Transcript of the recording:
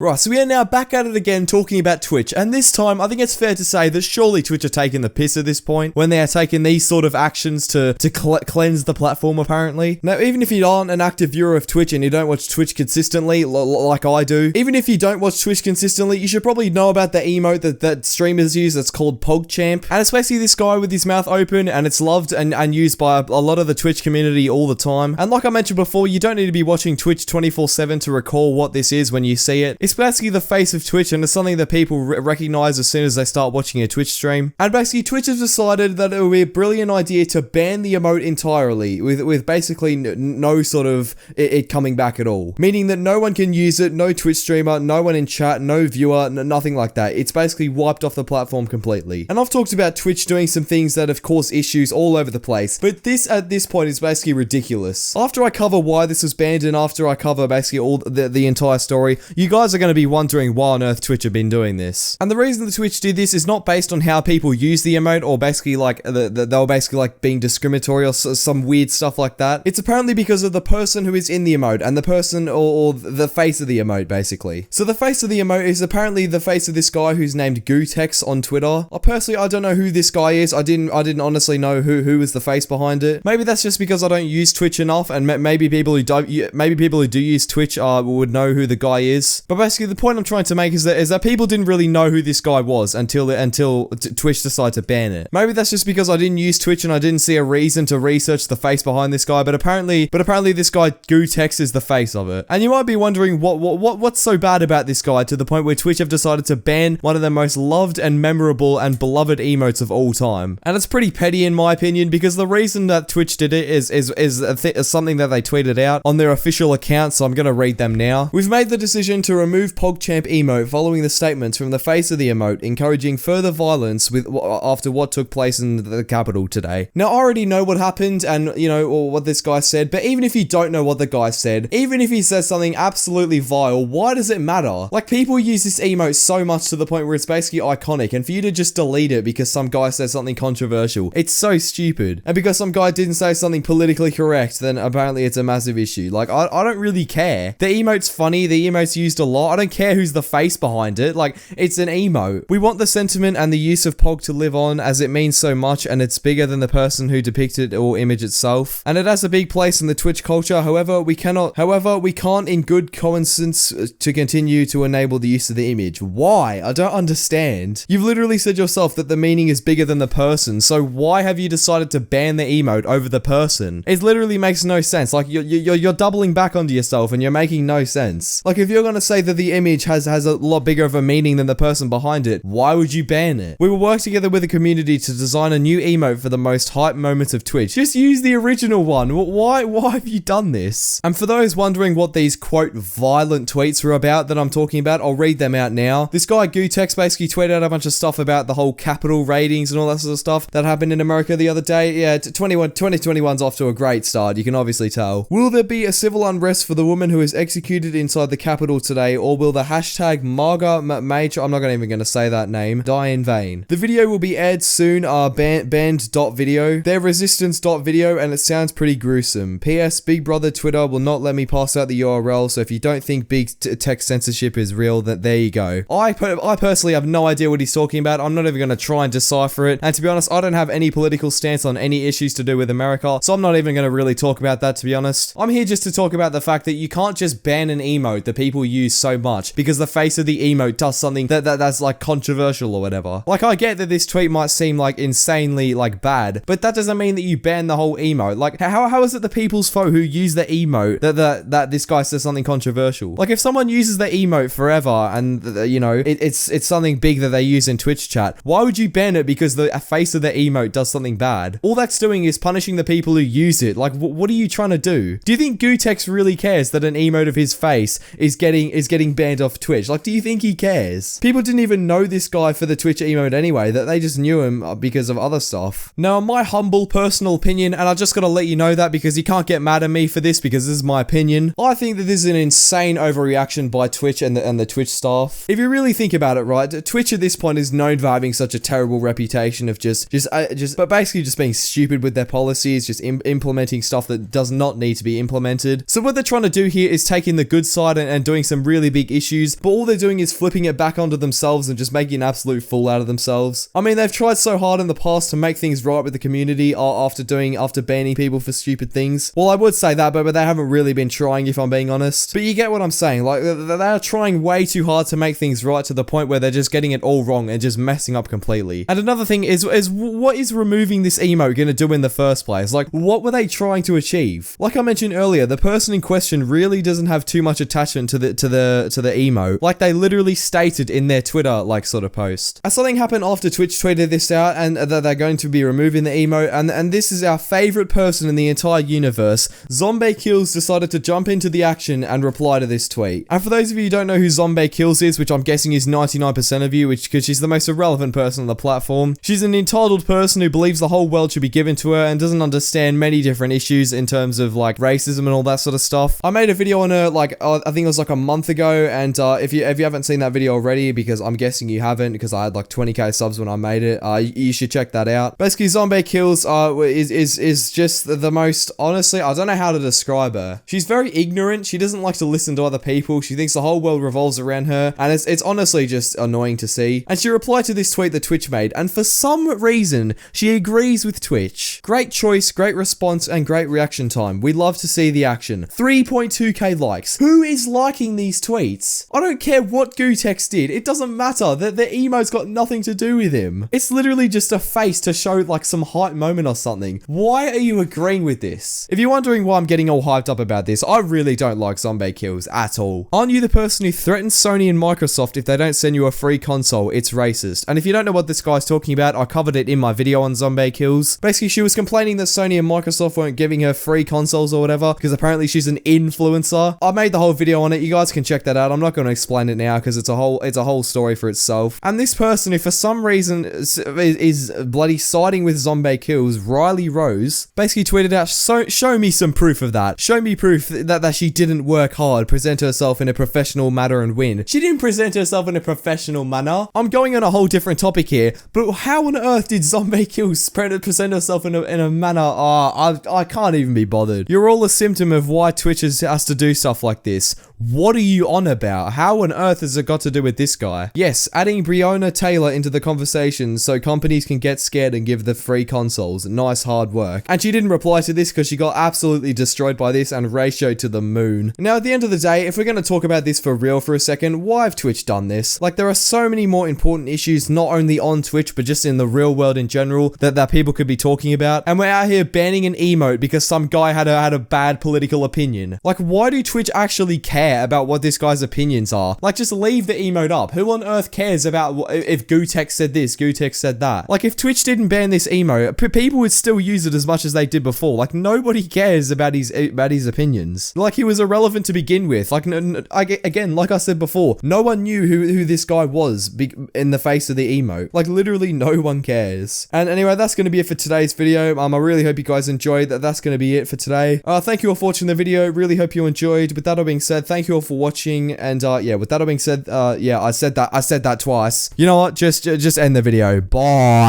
Right, so we are now back at it again talking about Twitch, and this time I think it's fair to say that surely Twitch are taking the piss at this point when they are taking these sort of actions to cleanse the platform apparently. Now, even if you aren't an active viewer of Twitch and you don't watch Twitch consistently like I do, even if you don't watch Twitch consistently, you should probably know about the emote that streamers use that's called PogChamp, and it's basically this guy with his mouth open, and it's loved and used by a lot of the Twitch community all the time. And like I mentioned before, you don't need to be watching Twitch 24/7 to recall what this is when you see it. It's basically the face of Twitch, and it's something that people recognize as soon as they start watching a Twitch stream. And basically, Twitch has decided that it would be a brilliant idea to ban the emote entirely, with basically no sort of it coming back at all. Meaning that no one can use it, no Twitch streamer, no one in chat, no viewer, nothing like that. It's basically wiped off the platform completely. And I've talked about Twitch doing some things that have caused issues all over the place, but this at this point is basically ridiculous. After I cover why this was banned, and after I cover basically all the entire story, you guys are going to be wondering why on earth Twitch have been doing this. And the reason that Twitch did this is not based on how people use the emote, or basically like they were basically like being discriminatory or some weird stuff like that. It's apparently because of the person who is in the emote and the person or the face of the emote basically. So the face of the emote is apparently the face of this guy who's named Gootecks on Twitter. I don't know who this guy is. I didn't honestly know who was the face behind it. Maybe that's just because I don't use Twitch enough, and maybe people who do use Twitch would know who the guy is. But basically the point I'm trying to make is that people didn't really know who this guy was until Twitch decided to ban it. Maybe that's just because I didn't use Twitch and I didn't see a reason to research the face behind this guy, but apparently this guy Gootecks is the face of it. And you might be wondering what's so bad about this guy to the point where Twitch have decided to ban one of the most loved and memorable and beloved emotes of all time. And it's pretty petty in my opinion, because the reason that Twitch did it is something that they tweeted out on their official account, so I'm gonna read them now. We've made the decision to remove PogChamp emote following the statements from the face of the emote encouraging further violence after what took place in the capital today. Now I already know what happened and or what this guy said, but even if you don't know what the guy said, even if he says something absolutely vile, why does it matter? Like, people use this emote so much to the point where it's basically iconic, and for you to just delete it because some guy says something controversial, it's so stupid. And because some guy didn't say something politically correct, then apparently it's a massive issue. Like, I don't really care. The emote's funny, the emote's used a lot. I don't care who's the face behind it. Like, it's an emote. We want the sentiment and the use of Pog to live on, as it means so much, and it's bigger than the person who depicted or image itself. And it has a big place in the Twitch culture. However, we can't in good common sense to continue to enable the use of the image. Why? I don't understand. You've literally said yourself that the meaning is bigger than the person, so why have you decided to ban the emote over the person? It literally makes no sense. Like, you're doubling back onto yourself and you're making no sense. Like, if you're gonna say that the image has a lot bigger of a meaning than the person behind it, why would you ban it? We will work together with the community to design a new emote for the most hype moments of Twitch. Just use the original one. Why have you done this? And for those wondering what these quote violent tweets were about that I'm talking about, I'll read them out now. This guy Gootecks basically tweeted out a bunch of stuff about the whole Capitol ratings and all that sort of stuff that happened in America the other day. Yeah, 2021's off to a great start, you can obviously tell. Will there be a civil unrest for the woman who is executed inside the Capitol today, or will the hashtag MAGA major, I'm not even going to say that name, die in vain? The video will be aired soon, banned.video. Their resistance.video, and it sounds pretty gruesome. PS, Big Brother Twitter will not let me pass out the URL, so if you don't think big tech censorship is real, then there you go. I personally have no idea what he's talking about. I'm not even going to try and decipher it, and to be honest, I don't have any political stance on any issues to do with America, so I'm not even going to really talk about that, to be honest. I'm here just to talk about the fact that you can't just ban an emote that people use so much because the face of the emote does something that's like controversial or whatever. Like, I get that this tweet might seem like insanely like bad, but that doesn't mean that you ban the whole emote. Like, how is it the people's foe who use the emote that this guy says something controversial? Like, if someone uses the emote forever and it's something big that they use in Twitch chat, why would you ban it because the face of the emote does something bad? All that's doing is punishing the people who use it. Like, what are you trying to do? Do you think Gootecks really cares that an emote of his face is getting banned off Twitch? Like, do you think he cares? People didn't even know this guy for the Twitch emote anyway, that they just knew him because of other stuff. Now, in my humble personal opinion, and I just gotta let you know that because you can't get mad at me for this because this is my opinion, I think that this is an insane overreaction by Twitch and the Twitch staff. If you really think about it, right, Twitch at this point is known for having such a terrible reputation of but basically just being stupid with their policies, just implementing stuff that does not need to be implemented. So what they're trying to do here is taking the good side and doing some really really big issues, but all they're doing is flipping it back onto themselves and just making an absolute fool out of themselves. I mean, they've tried so hard in the past to make things right with the community after banning people for stupid things. Well, I would say that, but they haven't really been trying, if I'm being honest. But you get what I'm saying. Like, they're trying way too hard to make things right to the point where they're just getting it all wrong and just messing up completely. And another thing is what is removing this emote gonna do in the first place? Like, what were they trying to achieve? Like I mentioned earlier, the person in question really doesn't have too much attachment to the emote. Like, they literally stated in their Twitter, like, sort of post. Something happened after Twitch tweeted this out, and that they're going to be removing the emote, and this is our favorite person in the entire universe. ZombieKills decided to jump into the action and reply to this tweet. And for those of you who don't know who ZombieKills is, which I'm guessing is 99% of you, because she's the most irrelevant person on the platform, she's an entitled person who believes the whole world should be given to her and doesn't understand many different issues in terms of, like, racism and all that sort of stuff. I made a video on her, like, I think it was like a month ago, and if you haven't seen that video already, because I'm guessing you haven't, because I had like 20k subs when I made it, you should check that out. Basically, ZombieKills is just the most, honestly, I don't know how to describe her. She's very ignorant. She doesn't like to listen to other people. She thinks the whole world revolves around her, and it's honestly just annoying to see. And she replied to this tweet that Twitch made, and for some reason, she agrees with Twitch. Great choice, great response, and great reaction time. We love to see the action. 3.2k likes. Who is liking these tweets? I don't care what Gootecks did. It doesn't matter. The emote's got nothing to do with him. It's literally just a face to show like some hype moment or something. Why are you agreeing with this? If you're wondering why I'm getting all hyped up about this, I really don't like ZombieKills at all. Aren't you the person who threatens Sony and Microsoft if they don't send you a free console? It's racist. And if you don't know what this guy's talking about, I covered it in my video on ZombieKills. Basically, she was complaining that Sony and Microsoft weren't giving her free consoles or whatever, because apparently she's an influencer. I made the whole video on it. You guys can check that out. I'm not going to explain it now because it's a whole story for itself. And this person, who for some reason is bloody siding with ZombieKills, Riley Rose, basically tweeted out, show me some proof of that. Show me proof that she didn't work hard, present herself in a professional manner and win. She didn't present herself in a professional manner. I'm going on a whole different topic here, but how on earth did ZombieKills present herself in a manner? I can't even be bothered. You're all a symptom of why Twitch has to do stuff like this. What are you on about? How on earth has it got to do with this guy? Yes, adding Breonna Taylor into the conversation so companies can get scared and give the free consoles. Nice hard work. And she didn't reply to this because she got absolutely destroyed by this and ratioed to the moon. Now, at the end of the day, if we're going to talk about this for real for a second, why have Twitch done this? Like, there are so many more important issues, not only on Twitch, but just in the real world in general, that people could be talking about. And we're out here banning an emote because some guy had a bad political opinion. Like, why do Twitch actually care about what this guy's opinions are? Like, just leave the emote up. Who on earth cares about if Gootecks said this, Gootecks said that? Like, if Twitch didn't ban this emote, people would still use it as much as they did before. Like, nobody cares about his opinions. Like, he was irrelevant to begin with. Like, again, like I said before, no one knew who this guy was in the face of the emote. Like, literally no one cares. And anyway, that's going to be it for today's video. I really hope you guys enjoyed that. That's going to be it for today. Thank you all for watching the video. Really hope you enjoyed. With that all being said, thank you all for watching. And yeah, with that all being said, yeah, I said that twice. You know what? Just end the video. Bye.